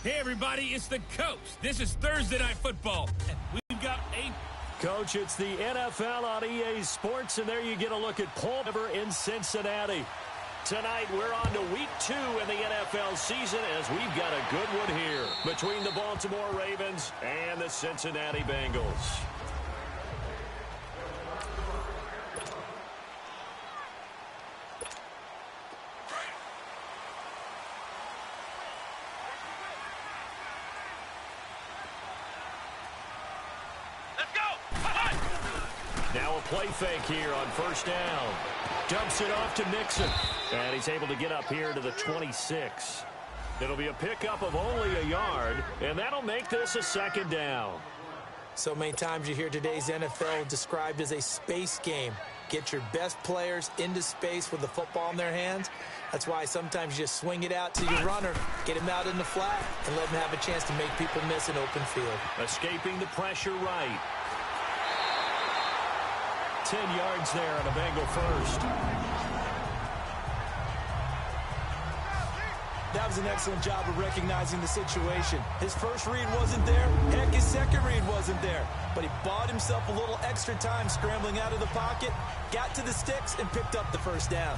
Hey, everybody, it's the coach. This is Thursday Night Football, and we've got a... Coach, it's the NFL on EA Sports, and there you get a look at Paul River in Cincinnati. Tonight, we're on to week 2 in the NFL season as we've got a good one here between the Baltimore Ravens and the Cincinnati Bengals. Now a play fake here on first down. Dumps it off to Mixon. And he's able to get up here to the 26. It'll be a pickup of only a yard, and that'll make this a second down. So many times you hear today's NFL described as a space game. Get your best players into space with the football in their hands. That's why sometimes you just swing it out to your runner, get him out in the flat, and let him have a chance to make people miss an open field. Escaping the pressure right. 10 yards there on a Bengal first. That was an excellent job of recognizing the situation. His first read wasn't there. Heck, his second read wasn't there. But he bought himself a little extra time scrambling out of the pocket, got to the sticks, and picked up the first down.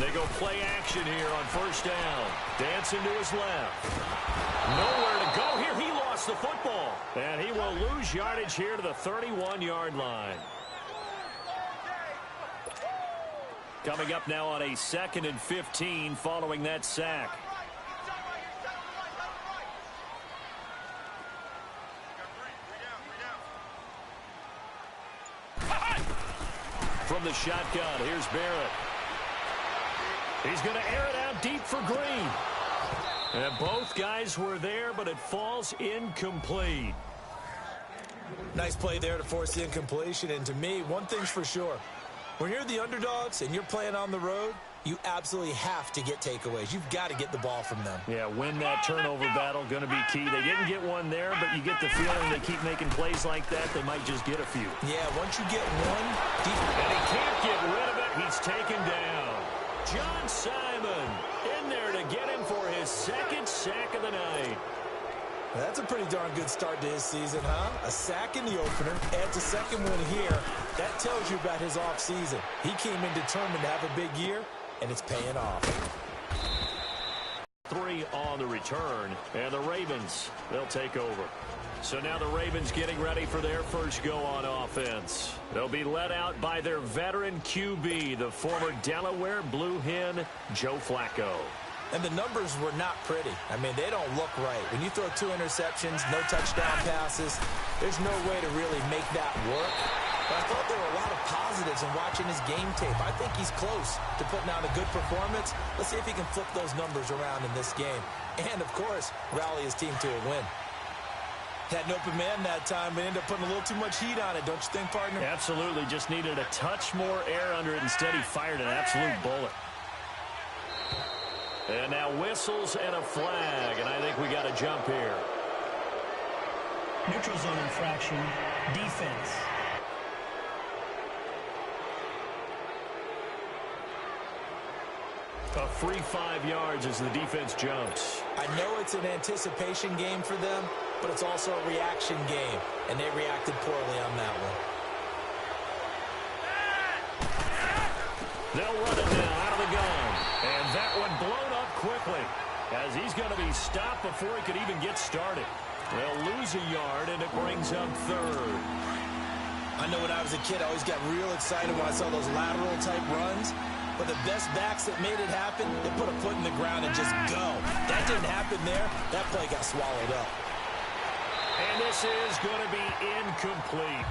They go play action here on first down. Dancing to his left. Nowhere to go here. He lost the football. And he will lose yardage here to the 31-yard line. Coming up now on a 2nd and 15 following that sack. From the shotgun, here's Barrett. He's going to air it out deep for Green. And both guys were there, but it falls incomplete. Nice play there to force the incompletion. And to me, one thing's for sure. When you're the underdogs and you're playing on the road, you absolutely have to get takeaways. You've got to get the ball from them. Yeah, win that turnover battle, going to be key. They didn't get one there, but you get the feeling they keep making plays like that, they might just get a few. Yeah, once you get one, and he can't get rid of it. He's taken down. John Simon in there to get him for his 2nd sack of the night. That's a pretty darn good start to his season, huh? A sack in the opener, adds a second one here. That tells you about his offseason. He came in determined to have a big year, and it's paying off. 3 on the return, and the Ravens, they'll take over. So now the Ravens getting ready for their first go on offense. They'll be led out by their veteran QB, the former Delaware Blue Hen, Joe Flacco. And the numbers were not pretty. I mean, they don't look right. When you throw 2 interceptions, no touchdown passes, there's no way to really make that work. But I thought there were a lot of positives in watching his game tape. I think he's close to putting out a good performance. Let's see if he can flip those numbers around in this game. And, of course, rally his team to a win. Had an open man that time, but ended up putting a little too much heat on it, don't you think, partner? Absolutely. Just needed a touch more air under it. Instead, he fired an absolute bullet. And now whistles and a flag, and I think we got a jump here. Neutral zone infraction, defense. A free 5 yards as the defense jumps. I know it's an anticipation game for them, but it's also a reaction game, and they reacted poorly on that one. They'll run it now out of the gun, and that one blown up quickly as he's going to be stopped before he could even get started. They'll lose a yard, and it brings up 3rd. I know when I was a kid, I always got real excited when I saw those lateral-type runs. But the best backs that made it happen, they put a foot in the ground and just go. That didn't happen there. That play got swallowed up. And this is going to be incomplete.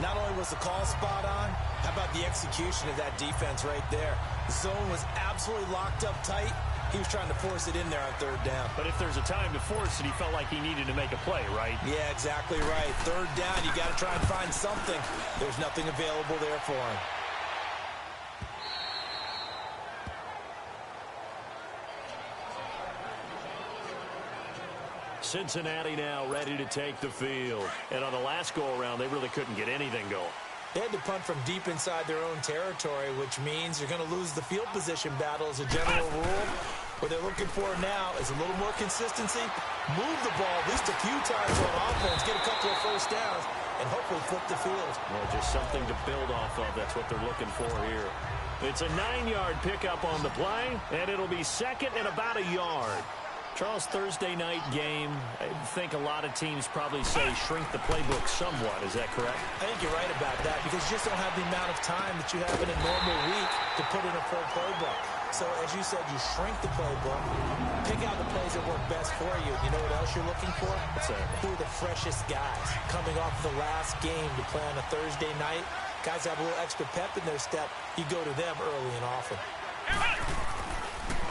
Not only was the call spot on, how about the execution of that defense right there? The zone was absolutely locked up tight. He was trying to force it in there on 3rd down. But if there's a time to force it, he felt like he needed to make a play, right? Yeah, exactly right. 3rd down, you got to try and find something. There's nothing available there for him. Cincinnati now ready to take the field. And on the last go-around, they really couldn't get anything going. They had to punt from deep inside their own territory, which means you're going to lose the field position battle as a general rule. What they're looking for now is a little more consistency, move the ball at least a few times on offense, get a couple of first downs, and hopefully flip the field. Well, just something to build off of. That's what they're looking for here. It's a 9-yard pickup on the play, and it'll be second and about a yard. Charles, Thursday night game, I think a lot of teams probably say shrink the playbook somewhat. Is that correct? I think you're right about that because you just don't have the amount of time that you have in a normal week to put in a full playbook. So, as you said, you shrink the playbook, pick out the plays that work best for you. You know what else you're looking for? What's that? Who are the freshest guys coming off the last game to play on a Thursday night? Guys have a little extra pep in their step. You go to them early and often.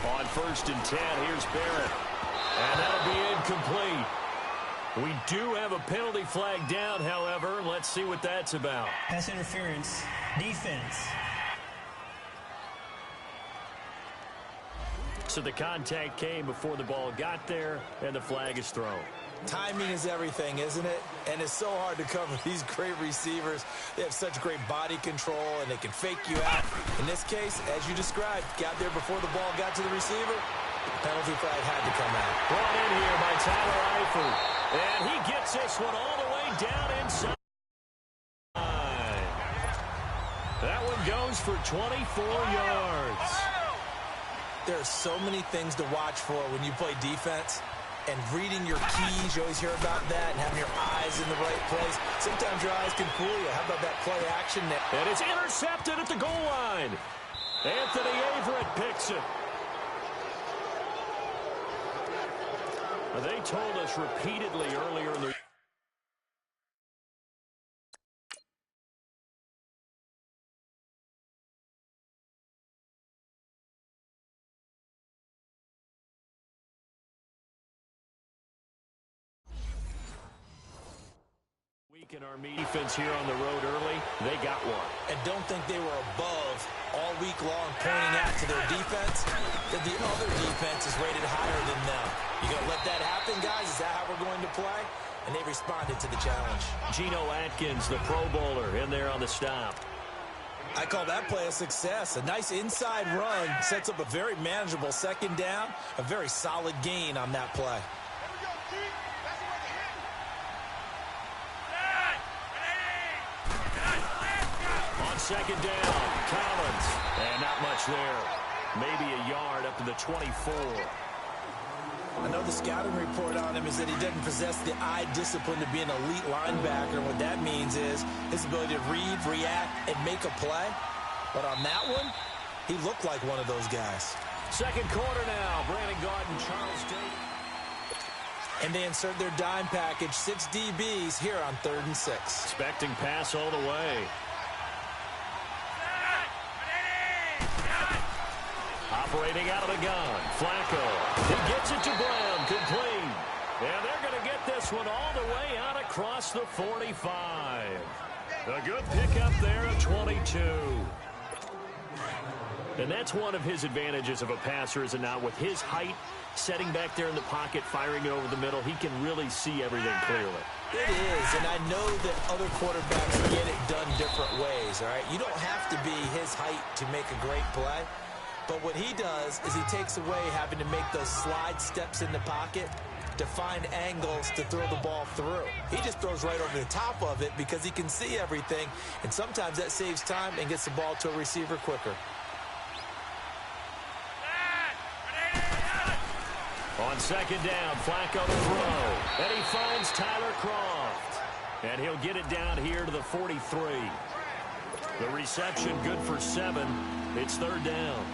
On 1st and 10, here's Barrett. And that'll be incomplete. We do have a penalty flag down, however. Let's see what that's about. Pass interference. Defense. So the contact came before the ball got there, and the flag is thrown. Timing is everything, isn't it? And it's so hard to cover these great receivers. They have such great body control, and they can fake you out. In this case, as you described, got there before the ball got to the receiver. The penalty flag had to come out. Brought in here by Tyler Eifert. And he gets this one all the way down inside. That one goes for 24 yards. There are so many things to watch for when you play defense. And reading your keys, you always hear about that, and having your eyes in the right place. Sometimes your eyes can fool you. How about that play action there? And it's intercepted at the goal line. Anthony Averett picks it. They told us repeatedly earlier in the week in our defense here on the road early. They got one. And don't think they were above all week long pointing out to their defense that the other defense is rated higher than them. You going to let that happen, guys? Is that how we're going to play? And they responded to the challenge. Geno Atkins, the Pro Bowler, in there on the stop. I call that play a success. A nice inside run sets up a very manageable second down, a very solid gain on that play. On second down, Collins. And not much there. Maybe a yard up to the 24. I know the scouting report on him is that he doesn't possess the eye discipline to be an elite linebacker. And what that means is his ability to read, react, and make a play. But on that one, he looked like one of those guys. Second quarter now. Brandon Garden, Charles Tate. And they insert their dime package, 6 DBs here on 3rd and 6. Expecting pass all the way. Operating out of the gun. Flacco. He gets it to Brown. Complete. And they're going to get this one all the way out across the 45. A good pickup there at 22. And that's one of his advantages of a passer, is it not? With his height, setting back there in the pocket, firing it over the middle, he can really see everything clearly. It is, and I know that other quarterbacks get it done different ways, all right? You don't have to be his height to make a great play. But what he does is he takes away having to make those slide steps in the pocket to find angles to throw the ball through. He just throws right over the top of it because he can see everything, and sometimes that saves time and gets the ball to a receiver quicker. On second down, Flacco to throw. And he finds Tyler Croft. And he'll get it down here to the 43. The reception good for 7. It's 3rd down.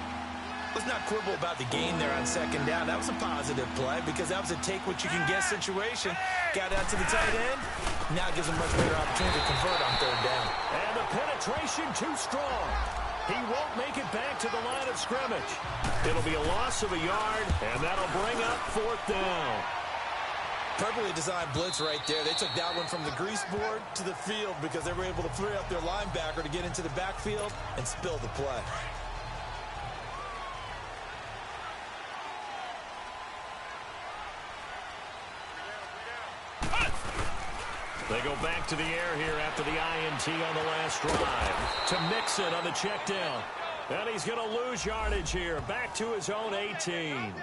Let's not quibble about the gain there on second down. That was a positive play because that was a take-what-you-can-get situation. Got out to the tight end. Now gives him much better opportunity to convert on 3rd down. And the penetration too strong. He won't make it back to the line of scrimmage. It'll be a loss of a yard, and that'll bring up 4th down. Perfectly designed blitz right there. They took that one from the grease board to the field because they were able to free up their linebacker to get into the backfield and spill the play. They go back to the air here after the INT on the last drive. To Mixon on the check down. And he's going to lose yardage here. Back to his own 18.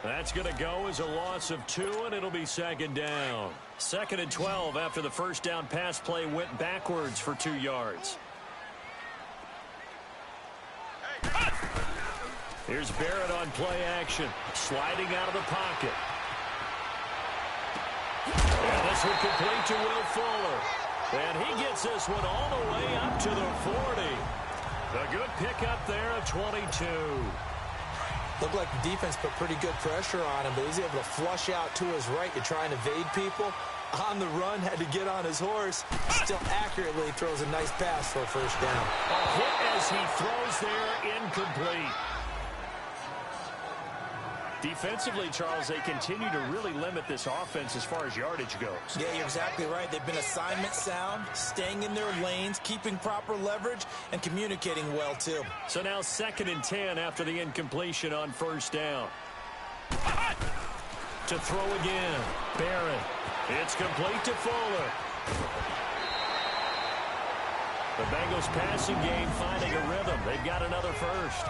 That's going to go as a loss of 2, and it'll be second down. 2nd and 12 after the first down pass play went backwards for 2 yards. Here's Barrett on play action. Sliding out of the pocket. And this will complete to Will Fuller. And he gets this one all the way up to the 40. A good pickup there of 22. Looked like the defense put pretty good pressure on him, but he's able to flush out to his right to try and evade people. On the run, had to get on his horse. Still accurately throws a nice pass for a first down. A hit as he throws there, incomplete. Defensively, Charles, they continue to really limit this offense as far as yardage goes. Yeah, you're exactly right. They've been assignment sound, staying in their lanes, keeping proper leverage, and communicating well, too. So now 2nd and 10 after the incompletion on first down. To throw again, Barrett. It's complete to Fuller. The Bengals passing game finding a rhythm. They've got another first.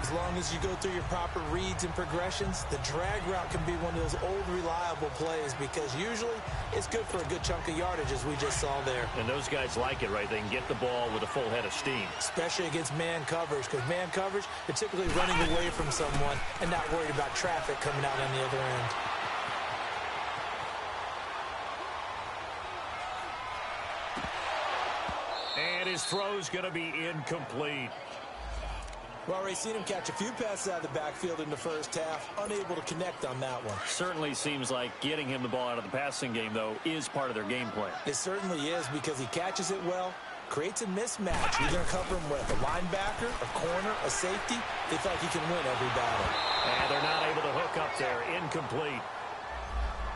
As long as you go through your proper reads and progressions, the drag route can be one of those old reliable plays because usually it's good for a good chunk of yardage, as we just saw there. And those guys like it, right? They can get the ball with a full head of steam. Especially against man coverage, because man coverage, they're typically running away from someone and not worried about traffic coming out on the other end. And his throw's going to be incomplete. We've already seen him catch a few passes out of the backfield in the first half, unable to connect on that one. Certainly seems like getting him the ball out of the passing game, though, is part of their game plan. It certainly is because he catches it well, creates a mismatch. You're going to cover him with a linebacker, a corner, a safety. They feel like he can win every battle. And they're not able to hook up there. Incomplete.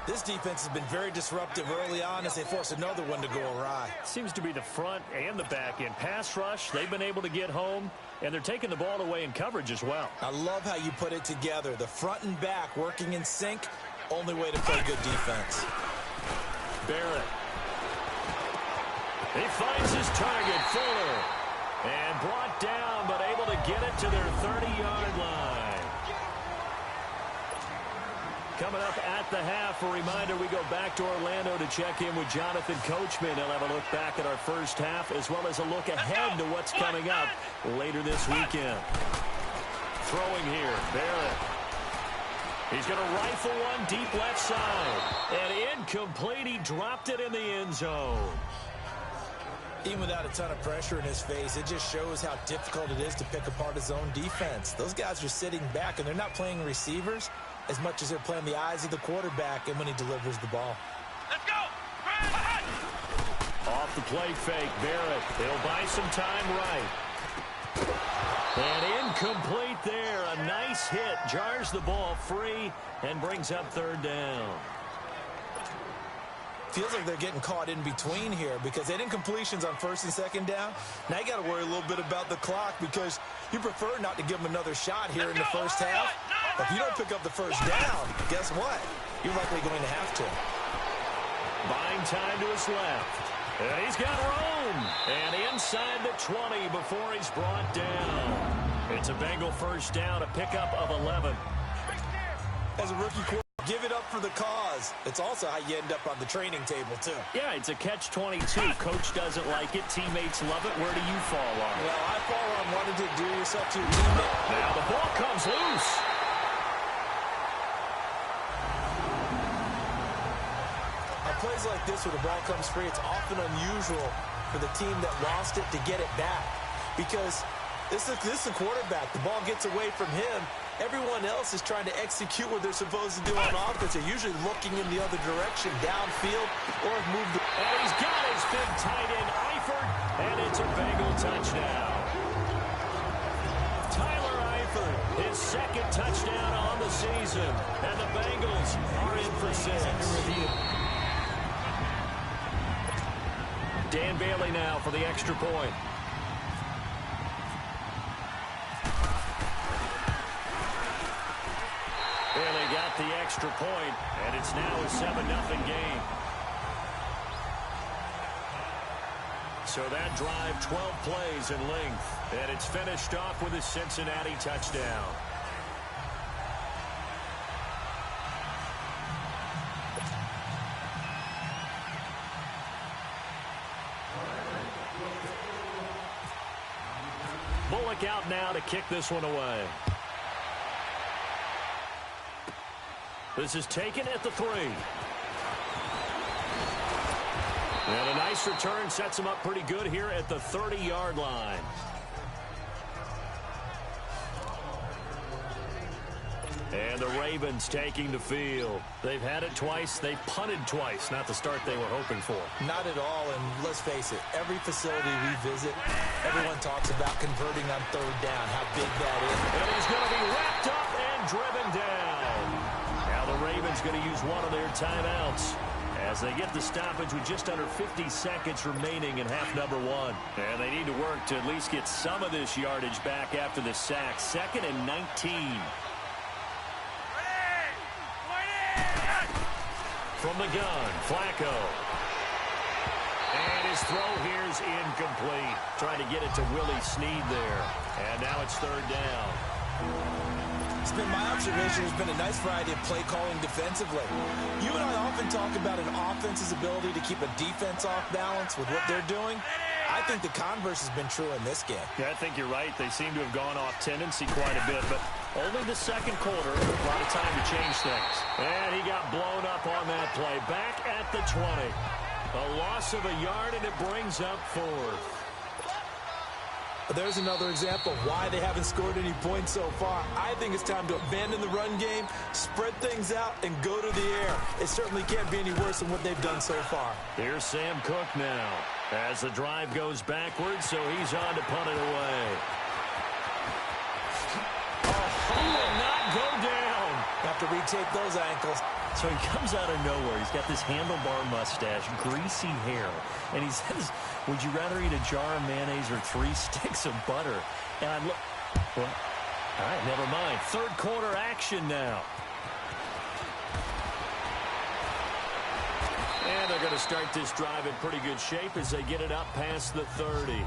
This defense has been very disruptive early on as they force another one to go awry. Seems to be the front and the back end. Pass rush, they've been able to get home, and they're taking the ball away in coverage as well. I love how you put it together. The front and back working in sync, only way to play good defense. Barrett. He finds his target, Fuller, and brought down, but able to get it to their 30-yard line. Coming up at the half, a reminder, we go back to Orlando to check in with Jonathan Coachman. He'll have a look back at our first half as well as a look ahead to what's coming up later this weekend. Throwing here, Barrett. He's going to rifle one deep left side. And incomplete, he dropped it in the end zone. Even without a ton of pressure in his face, it just shows how difficult it is to pick apart his own defense. Those guys are sitting back, and they're not playing receivers as much as they're playing the eyes of the quarterback and when he delivers the ball. Let's go! Off the play fake, Barrett. They'll buy some time right. And incomplete there. A nice hit. Jars the ball free and brings up third down. Feels like they're getting caught in between here because they had incompletions on first and second down. Now you got to worry a little bit about the clock because you prefer not to give them another shot here in the first half. But if you don't pick up the first down, guess what? You're likely going to have to. Buying time to his left. And he's got room. And inside the 20 before he's brought down. It's a Bengal first down, a pickup of 11. As a rookie quarterback, give it up for the cause. It's also how you end up on the training table, too. Yeah, it's a catch-22. Coach doesn't like it. Teammates love it. Where do you fall on it? Well, I fall on wanting to do yourself to your teammate. Now the ball comes loose. On plays like this where the ball comes free, it's often unusual for the team that lost it to get it back. Because this is a quarterback. The ball gets away from him. Everyone else is trying to execute what they're supposed to do on offense. They're usually looking in the other direction, downfield, or have moved. And he's got his big tight end, Eifert, and it's a Bengal touchdown. Tyler Eifert, his second touchdown on the season, and the Bengals are in for 6. Dan Bailey now for the extra point. Bailey got got the extra point, and it's now a 7-0 game. So that drive, 12 plays in length, and it's finished off with a Cincinnati touchdown. Bullock out now to kick this one away. This is taken at the 3. And a nice return sets him up pretty good here at the 30-yard line. And the Ravens taking the field. They've had it twice. They've punted twice. Not the start they were hoping for. Not at all, and let's face it, every facility we visit, everyone talks about converting on third down, how big that is. And he's going to be wrapped up and driven down. Now the Ravens going to use one of their timeouts as they get the stoppage with just under 50 seconds remaining in half number 1. And they need to work to at least get some of this yardage back after the sack. 2nd and 19. From the gun, Flacco. And his throw here is incomplete. Trying to get it to Willie Snead there. And now it's 3rd down. It's been my observation. There's been a nice variety of play calling defensively. You and I often talk about an offense's ability to keep a defense off balance with what they're doing. I think the converse has been true in this game. Yeah, I think you're right. They seem to have gone off tendency quite a bit, but only the 2nd quarter. A lot of time to change things. And he got blown up on that play. Back at the 20. A loss of a yard, and it brings up 4th. There's another example of why they haven't scored any points so far. I think it's time to abandon the run game, spread things out, and go to the air. It certainly can't be any worse than what they've done so far. Here's Sam Cook now as the drive goes backwards, so he's on to punt it away. Oh, will not go down. Have to retake those ankles. So he comes out of nowhere. He's got this handlebar mustache, greasy hair, and he says, would you rather eat a jar of mayonnaise or 3 sticks of butter? And I'm well, all right, never mind. 3rd quarter action now. And they're going to start this drive in pretty good shape as they get it up past the 30.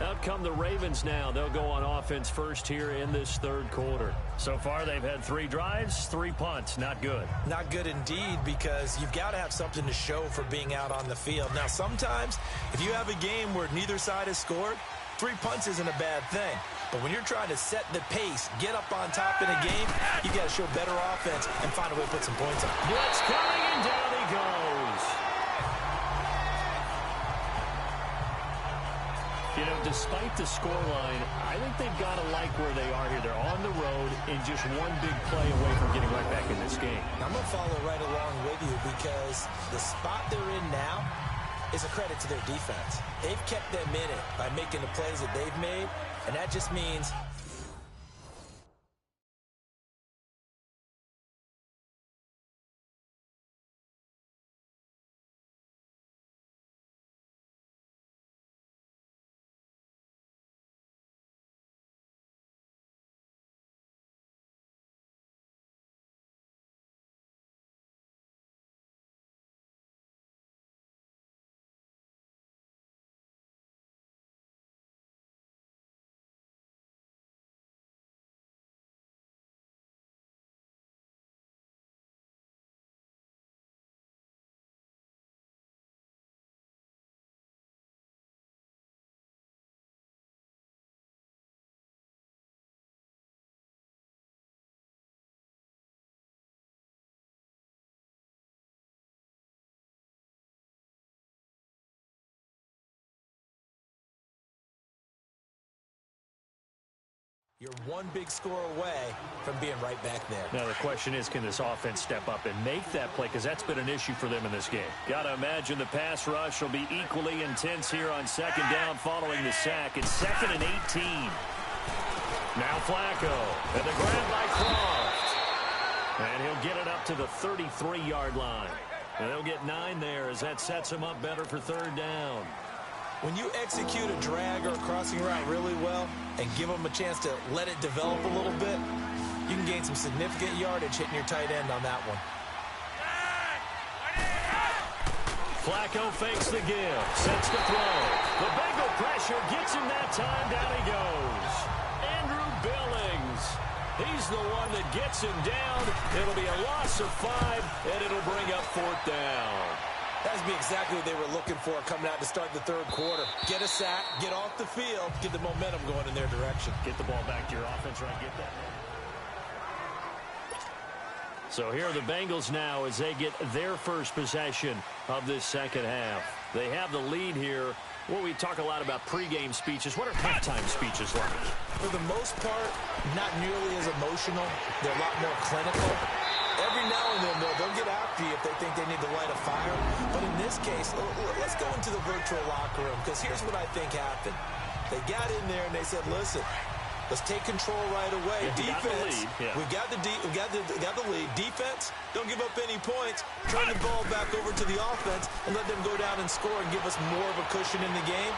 Out come the Ravens now. They'll go on offense first here in this 3rd quarter. So far, they've had 3 drives, 3 punts. Not good. Not good indeed, because you've got to have something to show for being out on the field. Now, sometimes, if you have a game where neither side has scored, 3 punts isn't a bad thing. But when you're trying to set the pace, get up on top in a game, you got to show better offense and find a way to put some points on. Blitz coming, and down he goes. You know, despite the scoreline, I think they've got to like where they are here. They're on the road and just one big play away from getting right back in this game. I'm going to follow right along with you, because the spot they're in now is a credit to their defense. They've kept them in it by making the plays that they've made, and that just means you're one big score away from being right back there. Now the question is, can this offense step up and make that play? Because that's been an issue for them in this game. Got to imagine the pass rush will be equally intense here on 2nd down following the sack. It's 2nd and 18. Now Flacco. And the grab by Croft. And he'll get it up to the 33-yard line. And they'll get 9 there as that sets him up better for 3rd down. When you execute a drag or a crossing route really well and give them a chance to let it develop a little bit, you can gain some significant yardage hitting your tight end on that one. Flacco fakes the give, sets the throw. The Bengal pressure gets him that time. Down he goes. Andrew Billings. He's the one that gets him down. It'll be a loss of 5, and it'll bring up 4th down. That would be exactly what they were looking for coming out to start the 3rd quarter. Get a sack, get off the field, get the momentum going in their direction. Get the ball back to your offense, right? Get that. So here are the Bengals now as they get their first possession of this second half. They have the lead here. Well, we talk a lot about pregame speeches. What are halftime speeches like? For the most part, not nearly as emotional. They're a lot more clinical. Every now and then, they'll get after you if they think they need to light a fire. But in this case, let's go into the virtual locker room, because here's what I think happened. They got in there and they said, listen, let's take control right away. Yeah, Defense, we got the lead. Defense, don't give up any points. Turn the ball back over to the offense and let them go down and score and give us more of a cushion in the game.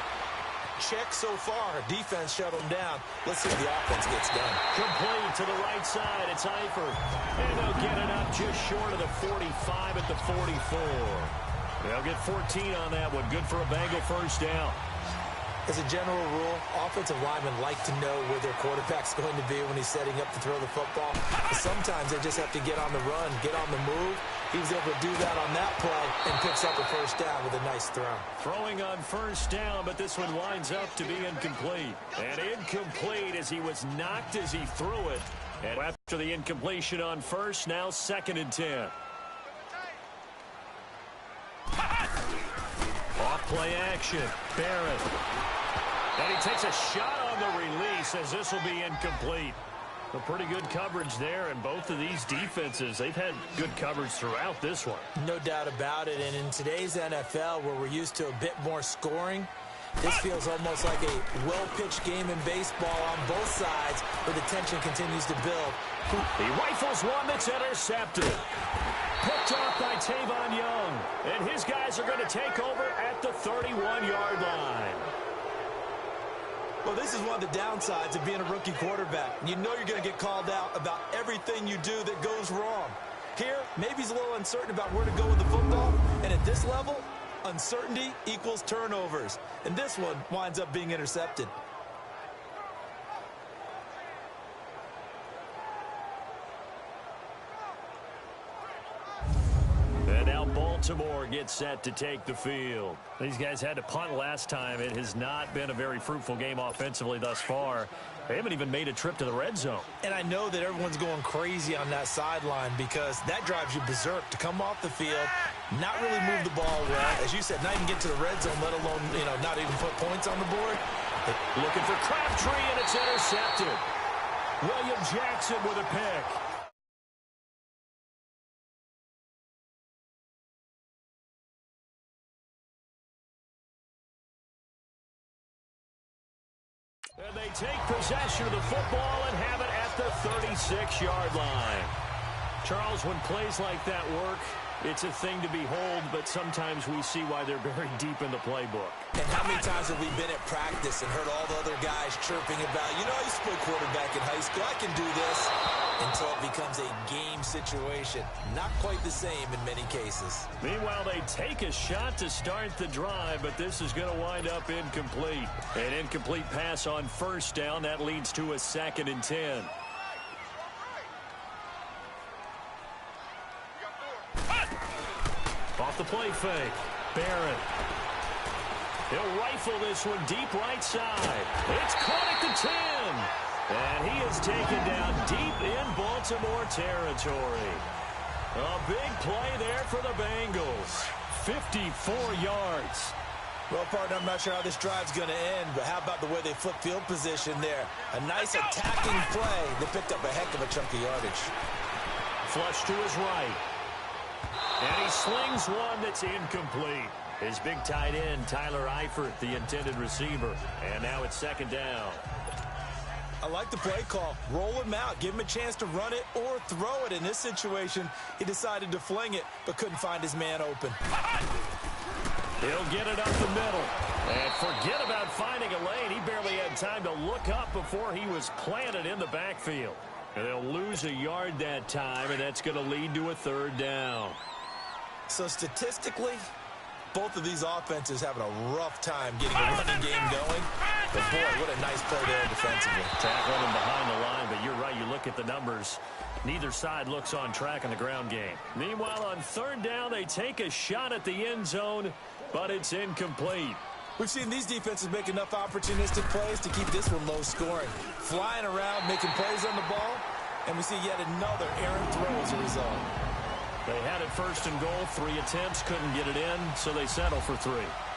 Check so far. Defense shut them down. Let's see if the offense gets done. Complete to the right side. It's Eifert. And they'll get it up just short of the 45 at the 44. They'll get 14 on that one. Good for a Bengal first down. As a general rule, offensive linemen like to know where their quarterback's going to be when he's setting up to throw the football. But sometimes they just have to get on the run, get on the move. He was able to do that on that play and picks up a first down with a nice throw. Throwing on first down, but this one winds up to be incomplete. And incomplete as he was knocked as he threw it. And after the incompletion on first, now 2nd and 10. Off play action. Barrett. And he takes a shot on the release as this will be incomplete. A pretty good coverage there, and both of these defenses, they've had good coverage throughout this one. No doubt about it, and in today's NFL, where we're used to a bit more scoring, this feels almost like a well-pitched game in baseball on both sides, where the tension continues to build. He rifles one that's intercepted. Picked off by Tavon Young, and his guys are going to take over at the 31-yard line. Well, this is one of the downsides of being a rookie quarterback. You know you're going to get called out about everything you do that goes wrong. Here, maybe he's a little uncertain about where to go with the football, and at this level, uncertainty equals turnovers. And this one winds up being intercepted. And now Baltimore gets set to take the field. These guys had to punt last time. It has not been a very fruitful game offensively thus far. They haven't even made a trip to the red zone. And I know that everyone's going crazy on that sideline because that drives you berserk to come off the field, not really move the ball well. As you said, not even get to the red zone, let alone, not even put points on the board. Looking for Crabtree, and it's intercepted. William Jackson with a pick. And they take possession of the football and have it at the 36-yard line. Charles, when plays like that work, it's a thing to behold, but sometimes we see why they're very deep in the playbook. And how many times have we been at practice and heard all the other guys chirping about, I used to play quarterback in high school, I can do this, until it becomes a game situation. Not quite the same in many cases. Meanwhile, they take a shot to start the drive, but this is going to wind up incomplete. An incomplete pass on first down. That leads to a 2nd and 10. Off the play fake. Barrett. He'll rifle this one deep right side. It's caught at the 10. And he is taken down deep in Baltimore territory. A big play there for the Bengals. 54 yards. Well, partner, I'm not sure how this drive's going to end, but how about the way they flip field position there? A nice attacking play that picked up a heck of a chunk of yardage. Flush to his right. And he slings one that's incomplete. His big tight end, Tyler Eifert, the intended receiver. And now it's 2nd down. I like the play call. Roll him out. Give him a chance to run it or throw it. In this situation, he decided to fling it, but couldn't find his man open. He'll get it up the middle. And forget about finding a lane. He barely had time to look up before he was planted in the backfield. And they'll lose a yard that time, and that's going to lead to a third down. So statistically, both of these offenses having a rough time getting a running game going. But boy, what a nice play there defensively. Tackling him behind the line, but you're right. You look at the numbers. Neither side looks on track in the ground game. Meanwhile, on third down, they take a shot at the end zone, but it's incomplete. We've seen these defenses make enough opportunistic plays to keep this one low scoring. Flying around, making plays on the ball, and we see yet another errant throw as a result. They had it first and goal, 3 attempts, couldn't get it in, so they settle for 3.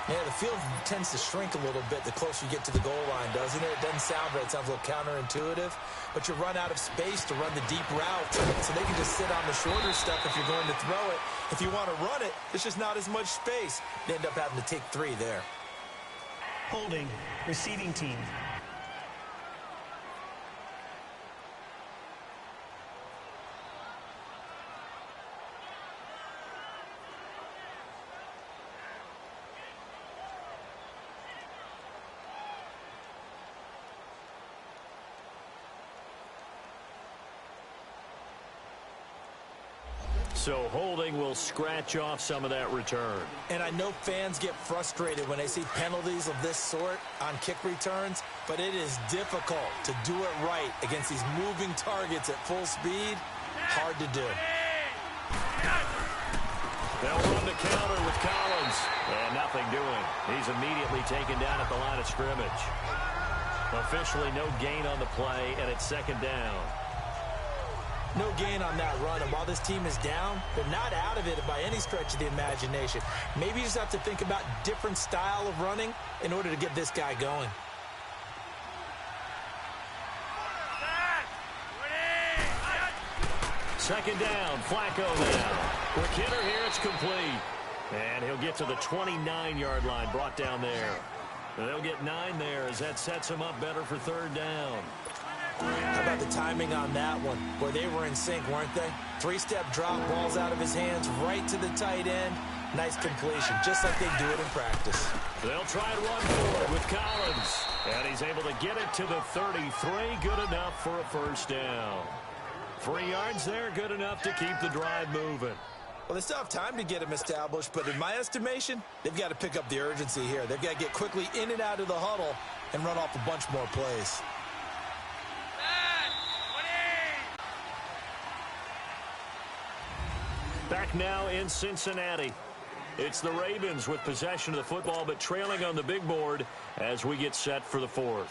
Yeah, the field tends to shrink a little bit the closer you get to the goal line, doesn't it? It doesn't sound right. It sounds a little counterintuitive, but you run out of space to run the deep route, so they can just sit on the shorter stuff if you're going to throw it. If you want to run it, there's just not as much space. You end up having to take 3 there. Holding, receiving team. So holding will scratch off some of that return. And I know fans get frustrated when they see penalties of this sort on kick returns, but it is difficult to do it right against these moving targets at full speed. Hard to do. They'll run the counter with Collins. And nothing doing. He's immediately taken down at the line of scrimmage. Officially no gain on the play, and it's second down. No gain on that run, and while this team is down, they're not out of it by any stretch of the imagination. Maybe you just have to think about different style of running in order to get this guy going. Second down, Flacco now. With Kidder here, it's complete. And he'll get to the 29-yard line, brought down there. And they'll get 9 there as that sets him up better for third down. How about the timing on that one? Where they were in sync, weren't they? 3-step drop, balls out of his hands, right to the tight end. Nice completion, just like they do it in practice. They'll try and run for it with Collins. And he's able to get it to the 33. Good enough for a first down. 3 yards there, good enough to keep the drive moving. Well, they still have time to get him established, but in my estimation, they've got to pick up the urgency here. They've got to get quickly in and out of the huddle and run off a bunch more plays. Back now in Cincinnati. It's the Ravens with possession of the football, but trailing on the big board as we get set for the 4th.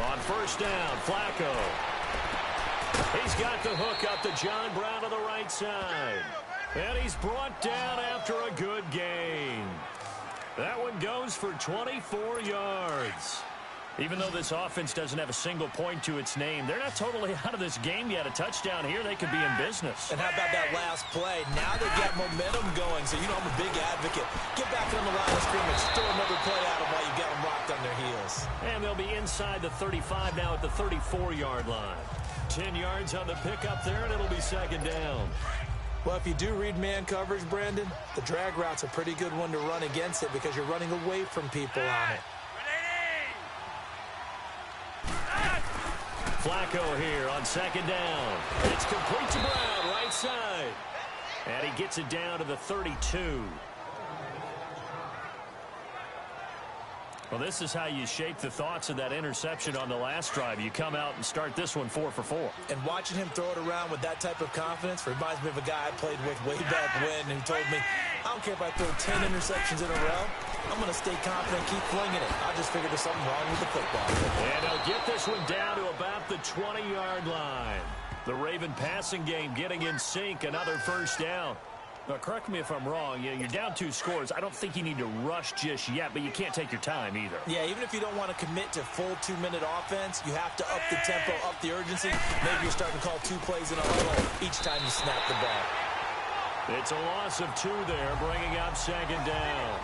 On first down, Flacco. He's got the hook up to John Brown on the right side. And he's brought down after a good gain. That one goes for 24 yards. Even though this offense doesn't have a single point to its name, they're not totally out of this game yet. A touchdown here, they could be in business. And how about that last play? Now they've got momentum going, so you know I'm a big advocate. Get back on the line of scrimmage, throw another play at them while you've got them locked on their heels. And they'll be inside the 35 now at the 34-yard line. 10 yards on the pickup there, and it'll be second down. Well, if you do read man coverage, Brandon, the drag route's a pretty good one to run against it because you're running away from people on it. Flacco here on second down. It's complete to Brown, right side. And he gets it down to the 32. Well, this is how you shape the thoughts of that interception on the last drive. You come out and start this one 4 for 4. And watching him throw it around with that type of confidence reminds me of a guy I played with way back when who told me, I don't care if I throw 10 interceptions in a row. I'm going to stay confident, keep flinging it. I just figured there's something wrong with the football. And they'll get this one down to about the 20-yard line. The Raven passing game getting in sync, another first down. Now, correct me if I'm wrong. You're down 2 scores. I don't think you need to rush just yet, but you can't take your time either. Yeah, even if you don't want to commit to full 2-minute offense, you have to up the tempo, up the urgency. Maybe you're starting to call 2 plays in a huddle each time you snap the ball. It's a loss of 2 there, bringing up second down.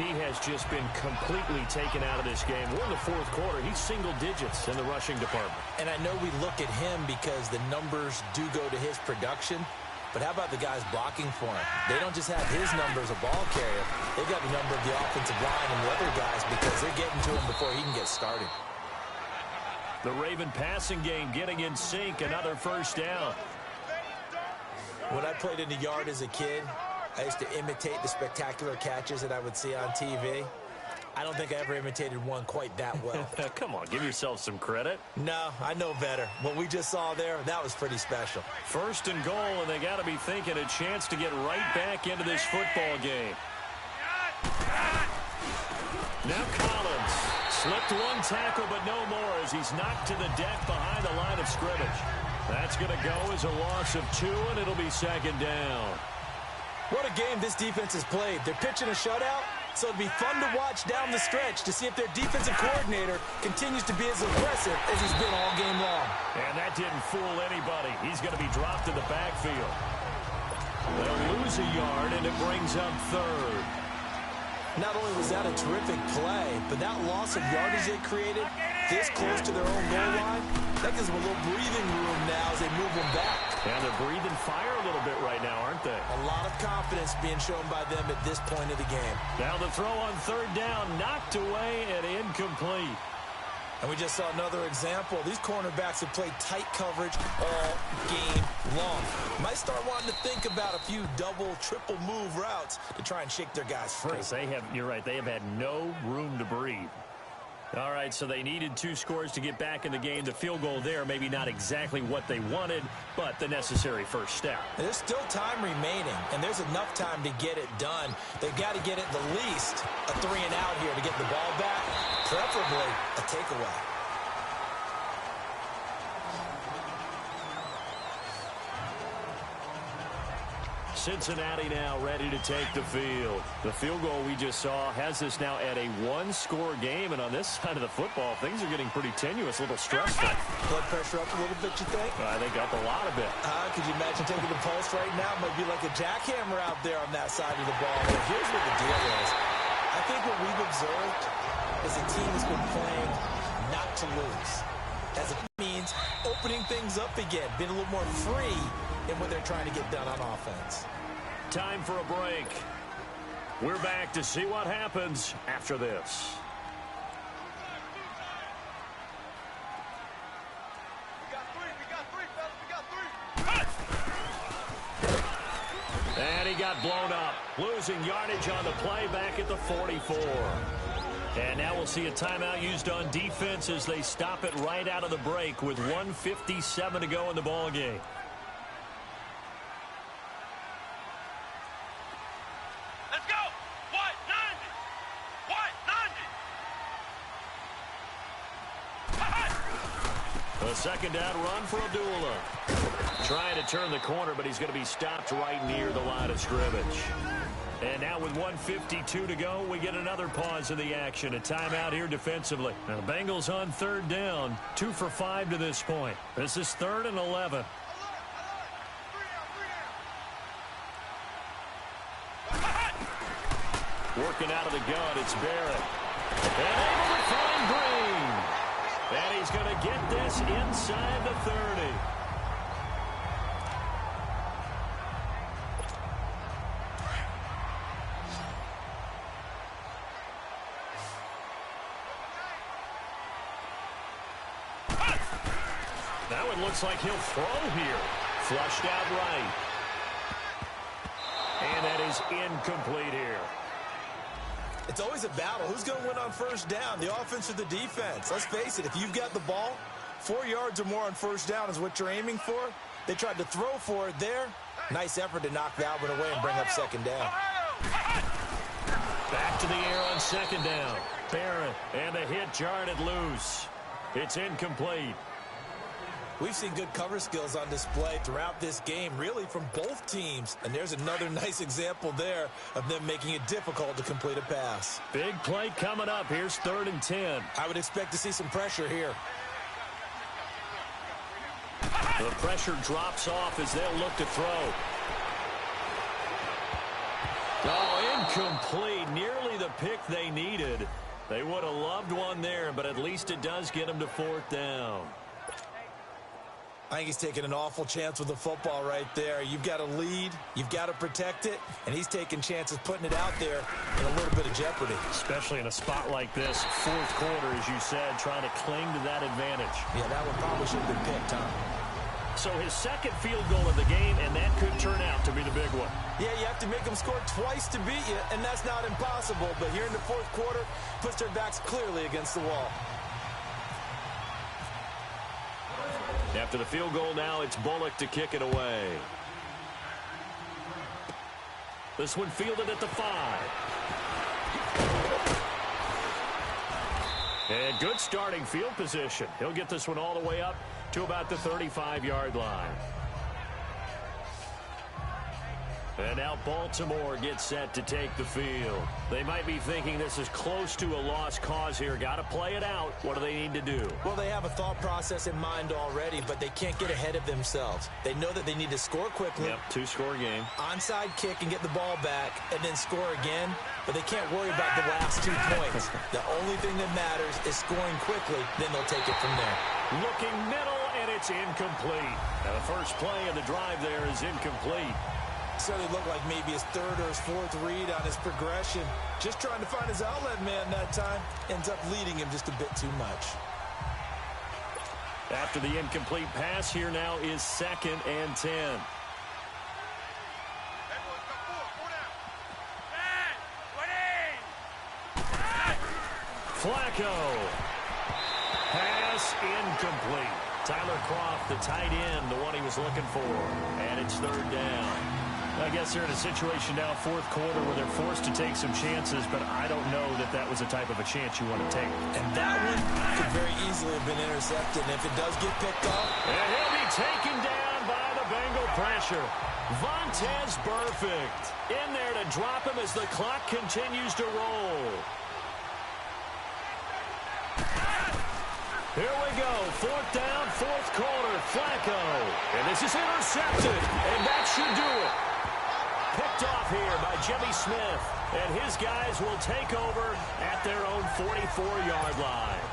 He has just been completely taken out of this game. We're in the fourth quarter. He's single digits in the rushing department. And I know we look at him because the numbers do go to his production. But how about the guys blocking for him? They don't just have his number as a ball carrier. They've got the number of the offensive line and the other guys because they're getting to him before he can get started. The Raven passing game getting in sync. Another first down. When I played in the yard as a kid, I used to imitate the spectacular catches that I would see on TV. I don't think I ever imitated one quite that well. Come on, give yourself some credit. No, I know better. What we just saw there, that was pretty special. First and goal, and they got to be thinking a chance to get right back into this football game. Now Collins slipped one tackle, but no more as he's knocked to the deck behind the line of scrimmage. That's going to go as a loss of 2, and it'll be second down. What a game this defense has played. They're pitching a shutout, so it'll be fun to watch down the stretch to see if their defensive coordinator continues to be as aggressive as he's been all game long. And that didn't fool anybody. He's going to be dropped in the backfield. They'll lose a yard, and it brings up third. Not only was that a terrific play, but that loss of yardage they created this close to their own goal line, that gives them a little breathing room now as they move them back. And they're breathing fire a little bit right now, aren't they? A lot of confidence being shown by them at this point of the game. Now the throw on third down, knocked away and incomplete. And we just saw another example. These cornerbacks have played tight coverage all game long. Might start wanting to think about a few double, triple move routes to try and shake their guys free. You're right, they have had no room to breathe. All right, so they needed 2 scores to get back in the game. The field goal there, maybe not exactly what they wanted, but the necessary first step. There's still time remaining, and there's enough time to get it done. They've got to get at the least a 3-and-out here to get the ball back, preferably a takeaway. Cincinnati now ready to take the field. The field goal we just saw has us now at a 1-score game, and on this side of the football, things are getting pretty tenuous, a little stressful. Blood pressure up a little bit, you think? I think up a lot of it. Could you imagine taking the pulse right now? Might be like a jackhammer out there on that side of the ball. But here's what the deal is. I think what we've observed is a team has been playing not to lose. As it means opening things up again, being a little more free in what they're trying to get done on offense. Time for a break. We're back to see what happens after this. And he got blown up, losing yardage on the play back at the 44. And now we'll see a timeout used on defense as they stop it right out of the break with 1:57 to go in the ball game. Let's go! What? 90! A second down run for Abdullah. Trying to turn the corner, but he's going to be stopped right near the line of scrimmage. And now with 1:52 to go, we get another pause in the action. A timeout here defensively. Now the Bengals on third down, 2 for 5 to this point. This is 3rd and 11. Working out of the gun, it's Barrett. And able to find Green. And he's going to get this inside the 30. Now it looks like he'll throw here. Flushed out right. And that is incomplete here. It's always a battle. Who's going to win on first down, the offense or the defense? Let's face it, if you've got the ball, 4 yards or more on first down is what you're aiming for. They tried to throw for it there. Nice effort to knock that one away and bring up second down. Back to the air on second down. Barrett, and the hit jarred loose. It's incomplete. We've seen good cover skills on display throughout this game, really from both teams. And there's another nice example there of them making it difficult to complete a pass. Big play coming up. Here's 3rd and 10. I would expect to see some pressure here. The pressure drops off as they'll look to throw. Oh, Incomplete. Nearly the pick they needed. They would have loved one there, but at least it does get them to 4th down. I think he's taking an awful chance with the football right there. You've got to lead, you've got to protect it, and he's taking chances putting it out there in a little bit of jeopardy. Especially in a spot like this, 4th quarter, as you said, trying to cling to that advantage. Yeah, that one probably should have been picked, huh? So his second field goal of the game, and that could turn out to be the big one. Yeah, you have to make them score twice to beat you, and that's not impossible. But here in the 4th quarter, puts their backs clearly against the wall. After the field goal now, it's Bullock to kick it away. This one fielded at the 5. And good starting field position. He'll get this one all the way up to about the 35-yard line. And now Baltimore gets set to take the field. They might be thinking this is close to a lost cause here. Got to play it out. What do they need to do? Well, they have a thought process in mind already, but they can't get ahead of themselves. They know that they need to score quickly. Yep, 2-score game. Onside kick and get the ball back, and then score again. But they can't worry about the last 2 points. The only thing that matters is scoring quickly. Then they'll take it from there. Looking middle, and it's incomplete. Now the first play of the drive there is incomplete. So they look like maybe his 3rd or his 4th read on his progression. Just trying to find his outlet man that time. Ends up leading him just a bit too much. After the incomplete pass, here now is 2nd and 10. Flacco. Pass incomplete. Tyler Kroft, the tight end, the one he was looking for. And it's 3rd down. I guess they're in a situation now, 4th quarter, where they're forced to take some chances, but I don't know that that was the type of a chance you want to take. And that one could very easily have been intercepted. And if it does get picked off, and he'll be taken down by the Bengal pressure. Vontaze Burfict in there to drop him as the clock continues to roll. Here we go, 4th down, 4th quarter, Flacco. And this is intercepted, and that should do it. Picked off here by Jimmy Smith, and his guys will take over at their own 44-yard line.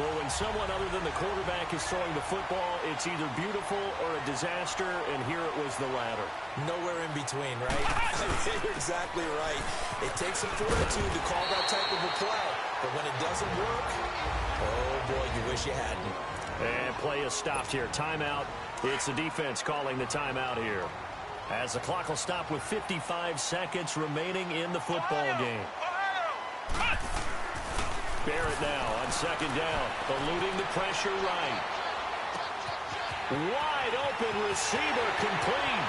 Well, when someone other than the quarterback is throwing the football, it's either beautiful or a disaster, and here it was the latter. Nowhere in between, right? You're exactly right. It takes some fortitude to call that type of a play, but when it doesn't work, oh boy, you wish you hadn't. And play is stopped here. Timeout. It's the defense calling the timeout here, as the clock will stop with 55 seconds remaining in the football game. Barrett now on 2nd down, eluding the pressure right. Wide open receiver complete.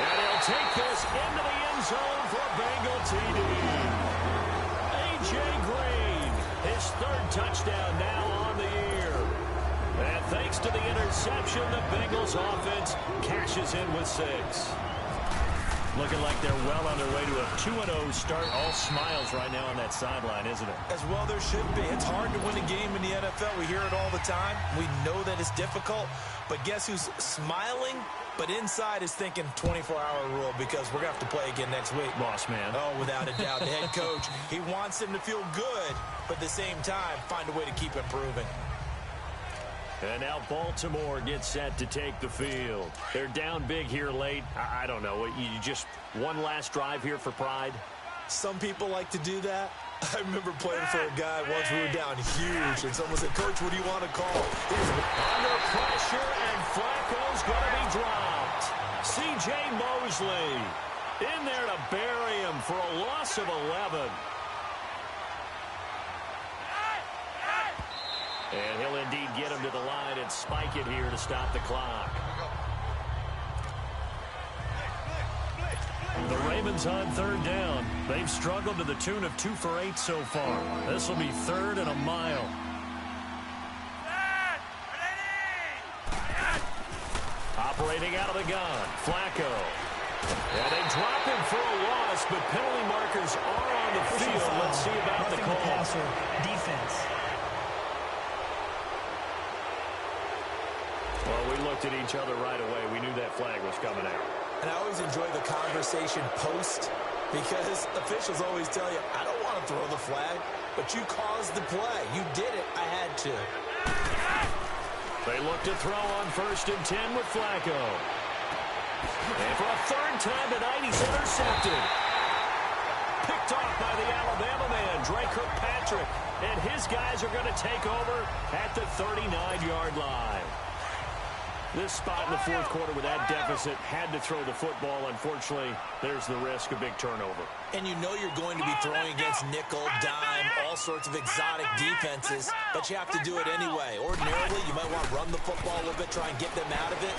And he'll take this into the end zone for Bengal TD. A.J. Green, his 3rd touchdown now on the year. And thanks to the interception, the Bengals offense cashes in with 6. Looking like they're well on their way to a 2-0 start. All smiles right now on that sideline, isn't it? As well there should be. It's hard to win a game in the NFL. We hear it all the time. We know that it's difficult. But guess who's smiling? But inside is thinking 24-hour rule, because we're going to have to play again next week. Boss man. Oh, without a doubt. The head coach, he wants him to feel good, but at the same time, find a way to keep improving. And now Baltimore gets set to take the field. They're down big here late. I don't know. You just one last drive here for pride? Some people like to do that. I remember playing for a guy once we were down huge, and someone said, "Coach, what do you want to call?" Under pressure, and Flacco's going to be dropped. C.J. Mosley in there to bury him for a loss of 11. And he'll indeed get him to the line and spike it here to stop the clock. The Ravens on 3rd down. They've struggled to the tune of 2 for 8 so far. This will be 3rd and a mile. Operating out of the gun, Flacco. And they drop him for a loss, but penalty markers are on the field. Let's see about the call. Passer, defense. Well, we looked at each other right away. We knew that flag was coming out. And I always enjoy the conversation post Because officials always tell you, I don't want to throw the flag, but you caused the play. You did it. I had to. They look to throw on 1st and 10 with Flacco. And for a 3rd time tonight, he's intercepted. Picked off by the Alabama man, Drake Kirkpatrick. And his guys are going to take over at the 39-yard line. This spot in the 4th quarter with that deficit had to throw the football. Unfortunately, there's the risk of big turnover. And you know you're going to be throwing against nickel, dime, all sorts of exotic defenses, but you have to do it anyway. Ordinarily, you might want to run the football a little bit, try and get them out of it.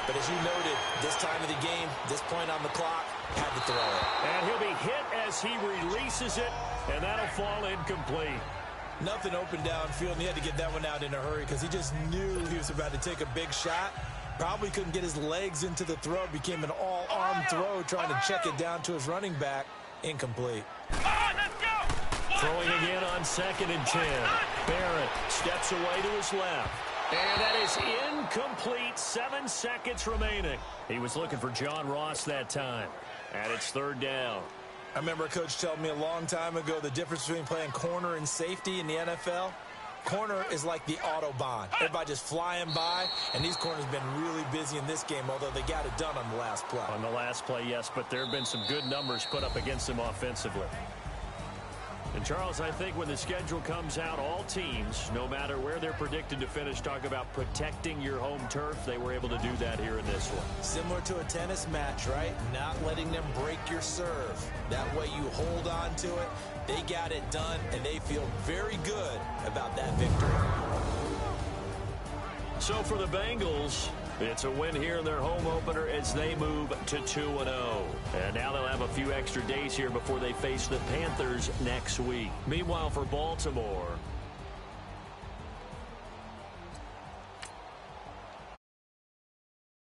But as you noted, this time of the game, this point on the clock, had to throw it. And he'll be hit as he releases it, and that'll fall incomplete. Nothing open downfield, and he had to get that one out in a hurry because he just knew he was about to take a big shot. Probably couldn't get his legs into the throw. Became an all-arm throw, trying to check it down to his running back. Incomplete. Throwing again on 2nd and 10. Barrett steps away to his left. And that is incomplete. 7 seconds remaining. He was looking for John Ross that time. And it's 3rd down. I remember a coach telling me a long time ago the difference between playing corner and safety in the NFL. Corner is like the Autobahn. Everybody just flying by, and these corners have been really busy in this game, although they got it done on the last play. On the last play, yes, but there have been some good numbers put up against them offensively. And, Charles, I think when the schedule comes out, all teams, no matter where they're predicted to finish, talk about protecting your home turf. They were able to do that here in this one. Similar to a tennis match, right? Not letting them break your serve. That way you hold on to it. They got it done, and they feel very good about that victory. So for the Bengals, it's a win here in their home opener as they move to 2-0. And now they'll have a few extra days here before they face the Panthers next week. Meanwhile, for Baltimore,